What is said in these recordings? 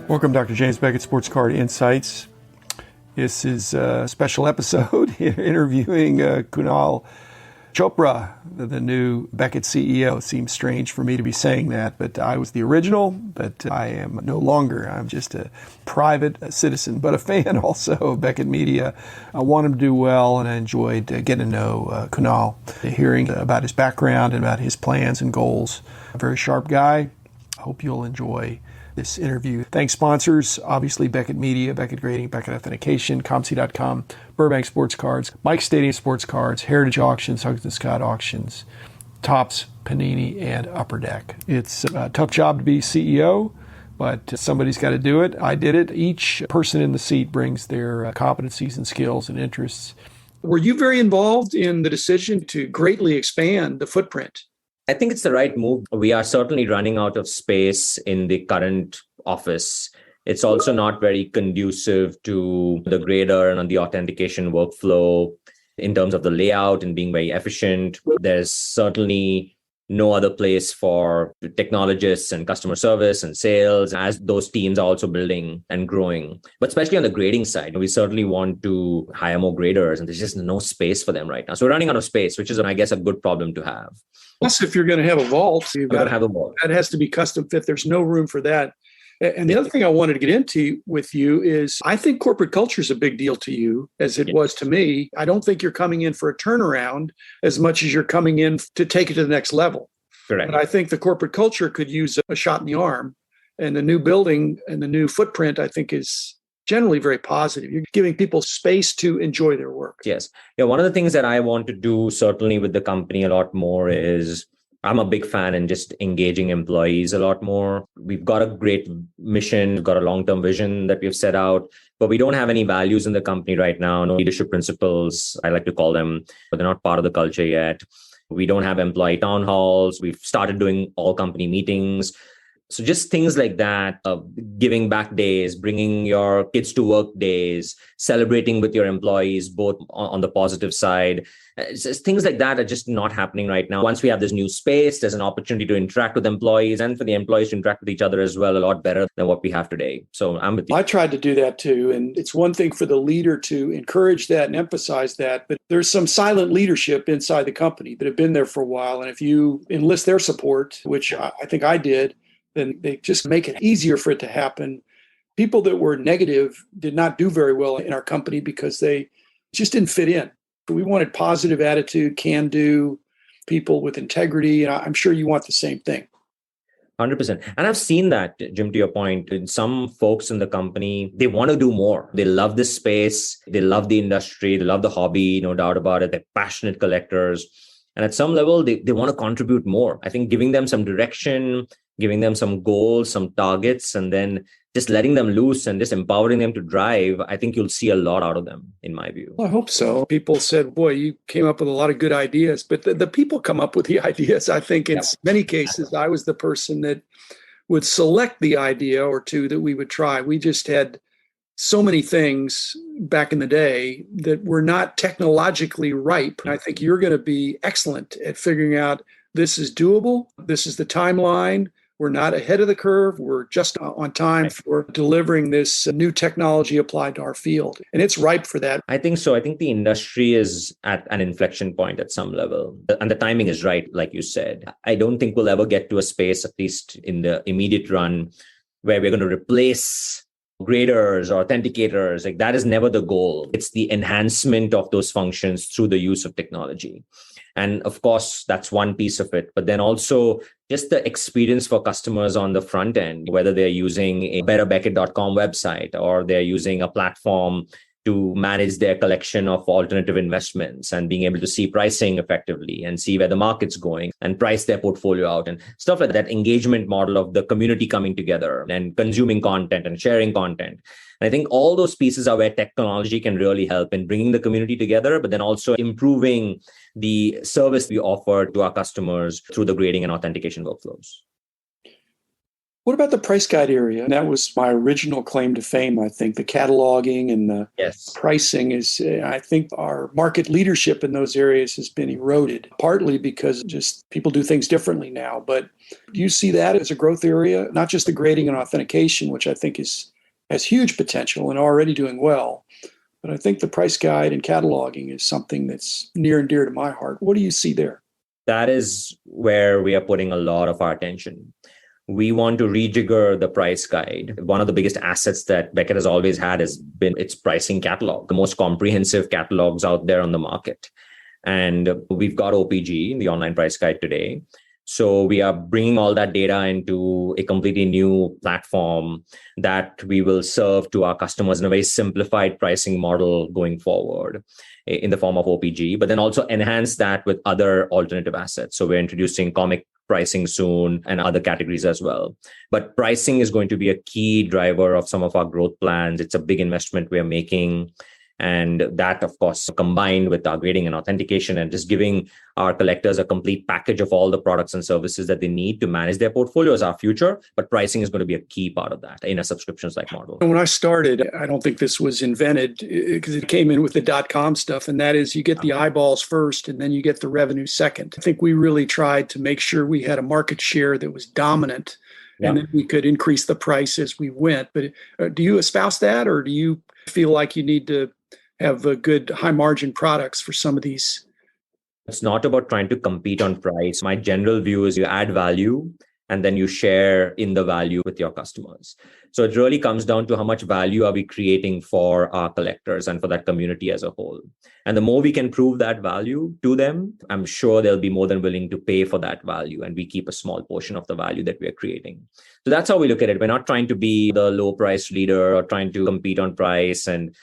Welcome, Dr. James Beckett, Sports Card Insights. This is a special episode interviewing Kunal Chopra, the new Beckett CEO. It seems strange for me to be saying that, but I was the original, but I am no longer. I'm just a private citizen, but a fan also of Beckett Media. I want him to do well, and I enjoyed getting to know Kunal, hearing about his background and about his plans and goals. A very sharp guy. I hope you'll enjoy this interview. Thanks sponsors, obviously Beckett Media, Beckett Grading, Beckett Authentication, ComC.com, Burbank Sports Cards, Mike Stadium Sports Cards, Heritage Auctions, Huggins & Scott Auctions, Topps, Panini, and Upper Deck. It's a tough job to be CEO, but somebody's got to do it. I did it. Each person in the seat brings their competencies and skills and interests. Were you very involved in the decision to greatly expand the footprint? I think it's the right move. We are certainly running out of space in the current office. It's also not very conducive to the grader and the authentication workflow in terms of the layout and being very efficient. There's certainly no other place for technologists and customer service and sales as those teams are also building and growing. But especially on the grading side, we certainly want to hire more graders, and there's just no space for them right now. So we're running out of space, which is, I guess, a good problem to have. Plus, if you're going to have a vault, you've got to have a vault. That has to be custom fit. There's no room for that. And the other thing I wanted to get into with you is I think corporate culture is a big deal to you, as it was to me. I don't think you're coming in for a turnaround as much as you're coming in to take it to the next level. Correct. But I think the corporate culture could use a shot in the arm. And the new building and the new footprint, I think, is generally very positive. You're giving people space to enjoy their work. Yes. Yeah. One of the things that I want to do certainly with the company a lot more is I'm a big fan in just engaging employees a lot more. We've got a great mission, we've got a long-term vision that we've set out, but we don't have any values in the company right now, no leadership principles, I like to call them, but they're not part of the culture yet. We don't have employee town halls. We've started doing all company meetings. So just things like that, giving back days, bringing your kids to work days, celebrating with your employees, both on the positive side. It's just things like that are just not happening right now. Once we have this new space, there's an opportunity to interact with employees and for the employees to interact with each other as well, a lot better than what we have today. So I'm with you. I tried to do that too. And it's one thing for the leader to encourage that and emphasize that, but there's some silent leadership inside the company that have been there for a while. And if you enlist their support, which I think I did, then they just make it easier for it to happen. People that were negative did not do very well in our company because they just didn't fit in. We wanted positive attitude, can-do, people with integrity, and I'm sure you want the same thing. 100%. And I've seen that, Jim, to your point, in some folks in the company, they want to do more. They love this space. They love the industry. They love the hobby, no doubt about it. They're passionate collectors. And at some level, they want to contribute more. I think giving them some direction, giving them some goals, some targets, and then just letting them loose and just empowering them to drive, I think you'll see a lot out of them, in my view. Well, I hope so. People said, boy, you came up with a lot of good ideas, but the people come up with the ideas. I think in many cases, I was the person that would select the idea or two that we would try. We just had so many things back in the day that were not technologically ripe. And I think you're going to be excellent at figuring out this is doable. This is the timeline. We're not ahead of the curve. We're just on time for delivering this new technology applied to our field. And it's ripe for that. I think so. I think the industry is at an inflection point at some level. And the timing is right, like you said. I don't think we'll ever get to a space, at least in the immediate run, where we're going to replace graders or authenticators. Like that is never the goal. It's the enhancement of those functions through the use of technology. And of course, that's one piece of it. But then also just the experience for customers on the front end, whether they're using a betterbeckett.com website or they're using a platform to manage their collection of alternative investments and being able to see pricing effectively and see where the market's going and price their portfolio out and stuff like that. Engagement model of the community coming together and consuming content and sharing content. And I think all those pieces are where technology can really help in bringing the community together, but then also improving the service we offer to our customers through the grading and authentication workflows. What about the price guide area? And that was my original claim to fame, I think. The cataloging and the Yes. pricing is, I think our market leadership in those areas has been eroded, partly because just people do things differently now. But do you see that as a growth area? Not just the grading and authentication, which I think has huge potential and already doing well. But I think the price guide and cataloging is something that's near and dear to my heart. What do you see there? That is where we are putting a lot of our attention. We want to rejigger the price guide. One of the biggest assets that Beckett has always had has been its pricing catalog, the most comprehensive catalogs out there on the market. And we've got OPG, the online price guide today. So we are bringing all that data into a completely new platform that we will serve to our customers in a very simplified pricing model going forward in the form of OPG, but then also enhance that with other alternative assets. So we're introducing comic pricing soon and other categories as well. But pricing is going to be a key driver of some of our growth plans. It's a big investment we are making. And that, of course, combined with our grading and authentication and just giving our collectors a complete package of all the products and services that they need to manage their portfolio is our future. But pricing is going to be a key part of that in a subscriptions-like model. When I started, I don't think this was invented because it came in with the .com stuff. And that is you get the eyeballs first and then you get the revenue second. I think we really tried to make sure we had a market share that was dominant. And then we could increase the price as we went. But do you espouse that, or do you feel like you need to have good high margin products for some of these? It's not about trying to compete on price. My general view is you add value and then you share in the value with your customers. So it really comes down to how much value are we creating for our collectors and for that community as a whole. And the more we can prove that value to them, I'm sure they'll be more than willing to pay for that value. And we keep a small portion of the value that we are creating. So that's how we look at it. We're not trying to be the low price leader or trying to compete on price and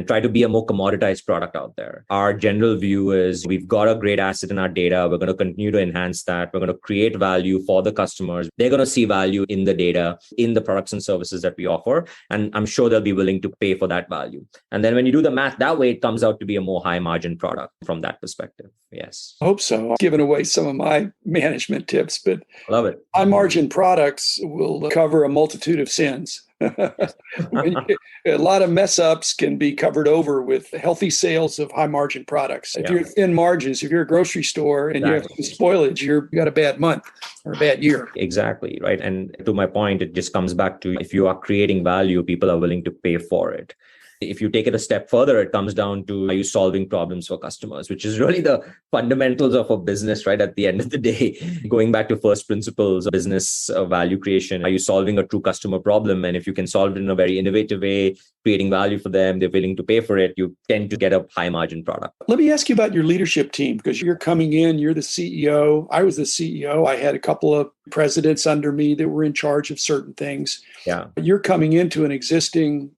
try to be a more commoditized product out there. Our general view is we've got a great asset in our data. We're going to continue to enhance that. We're going to create value for the customers. They're going to see value in the data, in the products and services that we offer. And I'm sure they'll be willing to pay for that value. And then when you do the math that way, it comes out to be a more high margin product from that perspective. Yes. I hope so. I'm giving away some of my management tips, but love it. High margin products will cover a multitude of sins. A lot of mess ups can be covered over with healthy sales of high margin products. If you're thin margins, if you're a grocery store and you have spoilage, you got a bad month or a bad year. Exactly. Right. And to my point, it just comes back to if you are creating value, people are willing to pay for it. If you take it a step further, it comes down to, are you solving problems for customers, which is really the fundamentals of a business, right? At the end of the day, going back to first principles of business value creation, are you solving a true customer problem? And if you can solve it in a very innovative way, creating value for them, they're willing to pay for it, you tend to get a high margin product. Let me ask you about your leadership team, because you're coming in, you're the CEO. I was the CEO. I had a couple of presidents under me that were in charge of certain things. Yeah. You're coming into an existing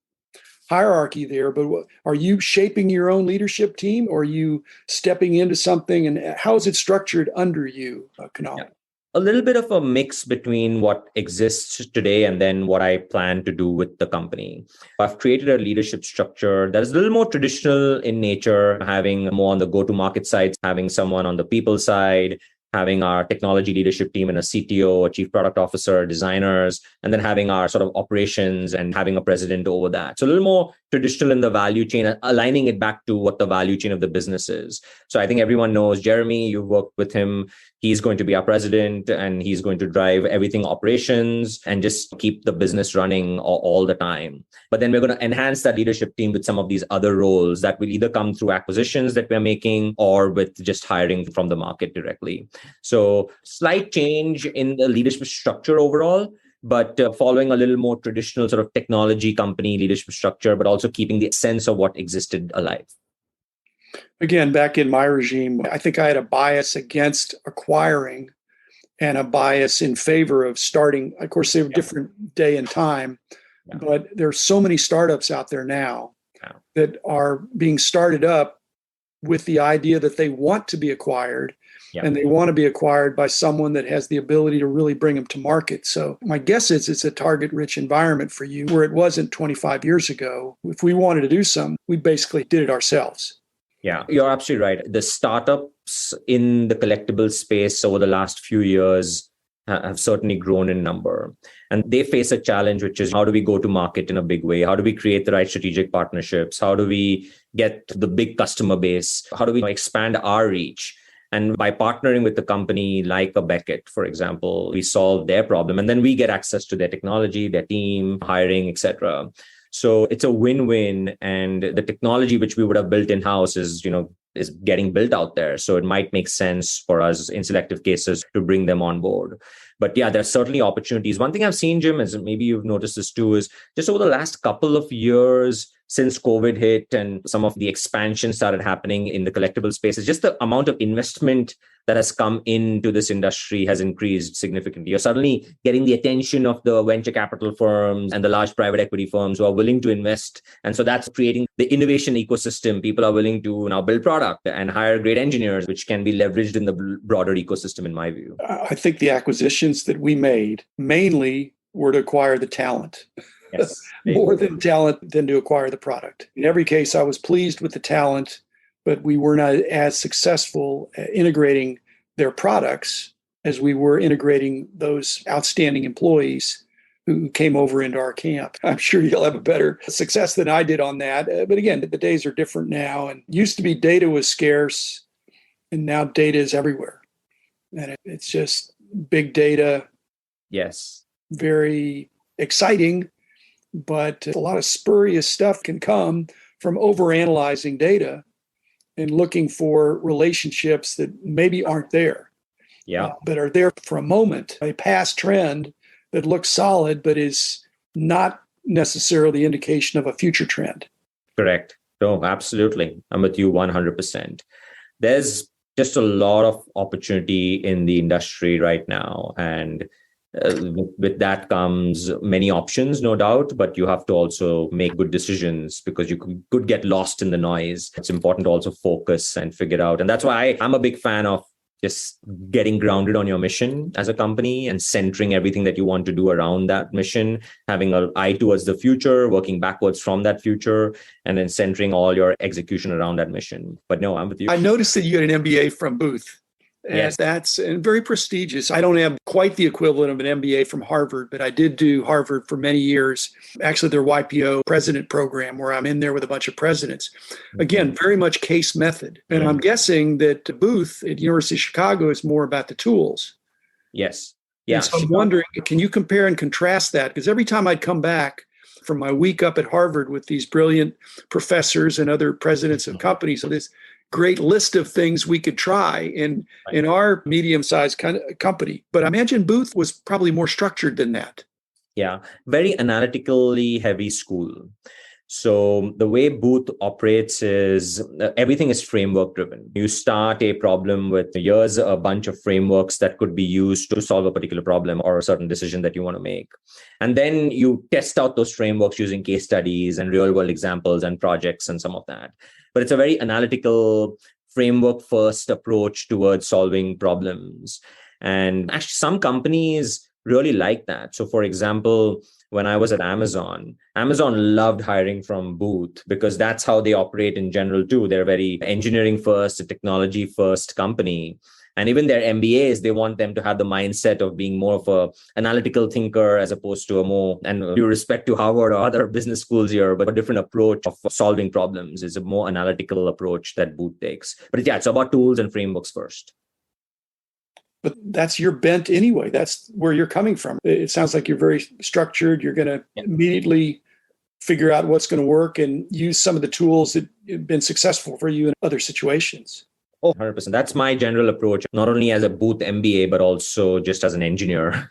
hierarchy there, but are you shaping your own leadership team, or are you stepping into something, and how is it structured under you, Kunal? Yeah. A little bit of a mix between what exists today and then what I plan to do with the company. I've created a leadership structure that is a little more traditional in nature, having more on the go-to-market side, having someone on the people side, having our technology leadership team and a CTO, a chief product officer, designers, and then having our sort of operations and having a president over that. So a little more traditional in the value chain, aligning it back to what the value chain of the business is. So I think everyone knows Jeremy, you've worked with him. He's going to be our president and he's going to drive everything operations and just keep the business running all the time. But then we're going to enhance that leadership team with some of these other roles that will either come through acquisitions that we're making or with just hiring from the market directly. So slight change in the leadership structure overall, but following a little more traditional sort of technology company leadership structure, but also keeping the sense of what existed alive. Again, back in my regime, I think I had a bias against acquiring and a bias in favor of starting. Of course, they were different day and time, but there's so many startups out there now that are being started up with the idea that they want to be acquired. And they want to be acquired by someone that has the ability to really bring them to market. So my guess is it's a target-rich environment for you, where it wasn't 25 years ago. If we wanted to do something, we basically did it ourselves. Yeah, you're absolutely right. The startups in the collectible space over the last few years have certainly grown in number. And they face a challenge, which is how do we go to market in a big way? How do we create the right strategic partnerships? How do we get the big customer base? How do we expand our reach? And by partnering with a company like a Beckett, for example, we solve their problem. And then we get access to their technology, their team, hiring, etc. So it's a win-win. And the technology which we would have built in-house is getting built out there. So it might make sense for us in selective cases to bring them on board. But yeah, there's certainly opportunities. One thing I've seen, Jim, is maybe you've noticed this too, is just over the last couple of years since COVID hit and some of the expansion started happening in the collectible space, it's just the amount of investment that has come into this industry has increased significantly. You're suddenly getting the attention of the venture capital firms and the large private equity firms who are willing to invest. And so that's creating the innovation ecosystem. People are willing to now build product and hire great engineers, which can be leveraged in the broader ecosystem, in my view. I think the acquisitions that we made mainly were to acquire the talent. Yes. More than talent than to acquire the product. In every case, I was pleased with the talent, but we were not as successful at integrating their products as we were integrating those outstanding employees who came over into our camp. I'm sure you'll have a better success than I did on that. But again, the days are different now. And used to be data was scarce, and now data is everywhere. And it's just big data. Yes. Very exciting. But a lot of spurious stuff can come from overanalyzing data and looking for relationships that maybe aren't there, but are there for a moment, a past trend that looks solid, but is not necessarily the indication of a future trend. Correct. No, absolutely. I'm with you 100%. There's just a lot of opportunity in the industry right now. And with that comes many options, no doubt, but you have to also make good decisions because you could get lost in the noise. It's important to also focus and figure out. And that's why I'm a big fan of just getting grounded on your mission as a company and centering everything that you want to do around that mission, having an eye towards the future, working backwards from that future, and then centering all your execution around that mission. But no, I'm with you. I noticed that you had an MBA from Booth. Yes. That's very prestigious. I don't have quite the equivalent of an MBA from Harvard, but I did do Harvard for many years. Actually, their YPO president program, where I'm in there with a bunch of presidents. Again, very much case method. And I'm guessing that Booth at University of Chicago is more about the tools. Yes. Yeah. And so I'm wondering, can you compare and contrast that? Because every time I'd come back from my week up at Harvard with these brilliant professors and other presidents of companies, so this great list of things we could try in our medium-sized kind of company. But I imagine Booth was probably more structured than that. Yeah, very analytically heavy school. So the way Booth operates is everything is framework driven. You start a problem with here's a bunch of frameworks that could be used to solve a particular problem or a certain decision that you want to make. And then you test out those frameworks using case studies and real world examples and projects and some of that. But it's a very analytical framework first approach towards solving problems. And actually some companies really like that. So for example, when I was at Amazon loved hiring from Booth because that's how they operate in general too. They're very engineering first, a technology first company. And even their MBAs, they want them to have the mindset of being more of a analytical thinker as opposed to a more, and due respect to Harvard or other business schools here, but a different approach of solving problems is a more analytical approach that Booth takes. But yeah, it's about tools and frameworks first. But that's your bent anyway. That's where you're coming from. It sounds like you're very structured. You're going to immediately figure out what's going to work and use some of the tools that have been successful for you in other situations. Oh, 100%. That's my general approach, not only as a Booth MBA, but also just as an engineer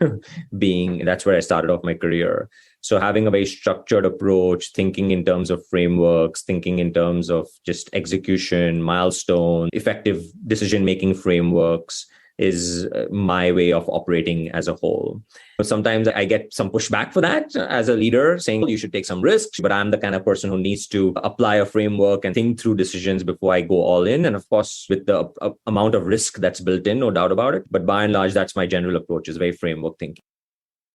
that's where I started off my career. So having a very structured approach, thinking in terms of frameworks, thinking in terms of just execution, milestone, effective decision-making frameworks is my way of operating as a whole. Sometimes I get some pushback for that as a leader, saying you should take some risks, but I'm the kind of person who needs to apply a framework and think through decisions before I go all in. And of course, with the amount of risk that's built in, no doubt about it. But by and large, that's my general approach, is very framework thinking.